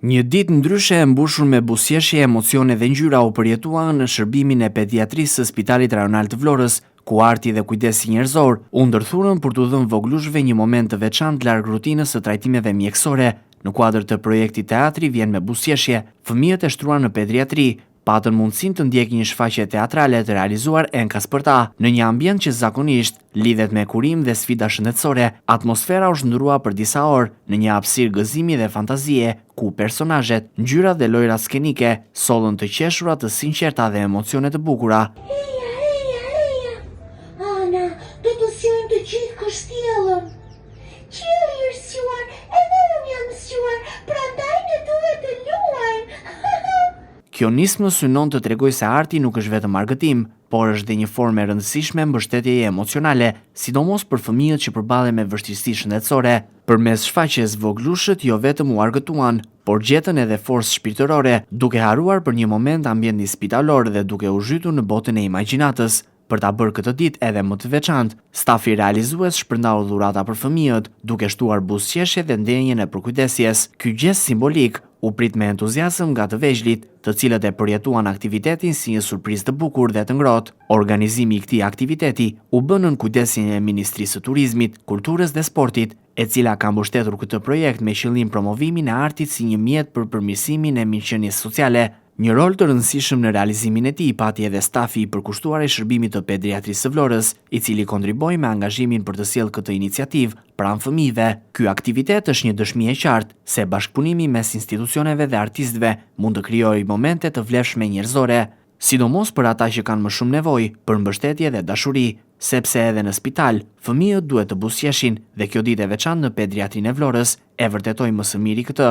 Një ditë ndryshe e mbushur me buzëqeshje, emocione dhe ngjyra u përjetua në shërbimin e pediatrisë së Spitalit Rajonal të Vlorës, ku arti dhe kujdesi njerëzor u ndërthurën për t'u dhënë voglushve një moment të veçantë larg rutinës së trajtimeve mjekësore. Në kuadër të projektit Teatri vjen me buzëqeshje, fëmijët e shtruar në pediatri patën mundësinë të ndjekin një shfaqje teatrale të realizuar enkas për ta, në një ambient që zakonisht lidhet me kurim dhe sfida shëndetësore. Atmosfera u zhndrua për disa orë në një hapësirë gëzimi dhe fantazie, ku personazhet, ngjyrat dhe lojrat skenike sollën të qeshura të sinqerta dhe emocione të bukura. Heja, Ana, do të sjojmë të gjithë kështjellën. Qielli është sjuar, edhe unë jam sjuar, prandaj ne duhet të luajmë. Kjo nismë synon të tregoj se arti nuk është vetëm argëtim, por është dhe një formë e rëndësishme mbështetjeje emocionale, sidomos për fëmijët që përballen me vështirësi shëndetësore. Përmes shfaqjes voglushët jo vetëm u argëtuan, por gjetën edhe forcë shpirtërore, duke haruar për një moment ambientin spitalor dhe duke u zhytur në botën e imagjinatës. Për ta bërë këtë ditë edhe më të veçantë, stafi realizues shpërndau dhurata për fëmijët, duke shtuar buzëqeshje dhe ndenjen e përkujdesjes. Ky gest simbolik u prit me entuziazëm nga të vegjëlit, të cilët e përjetuan aktivitetin si një surprizë të bukur dhe të ngrohtë. Organizimi i këtij aktiviteti u bë nën kujdesin e Ministrisë së Turizmit, Kulturës dhe Sportit, e cila ka mbështetur këtë projekt me qëllim promovimin e artit si një mjet për përmirësimin e mirëqenies sociale. Një rol të rëndësishëm në realizimin e tij pati edhe stafi i përkushtuar i shërbimit të pediatrisë së Vlorës, i cili kontriboi me angazhimin për të sjellë këtë iniciativë pranë fëmijëve. Ky aktivitet është një dëshmi e qartë se bashkëpunimi mes institucioneve dhe artistëve mund të krijojë momente të vlefshme njerëzore, sidomos për ata që kanë më shumë nevojë për mbështetje dhe dashuri, sepse edhe në spital fëmijët duhet të buzëqeshin dhe kjo ditë e veçantë në pediatrinë e Vlorës e vërtetoi më së miri këtë.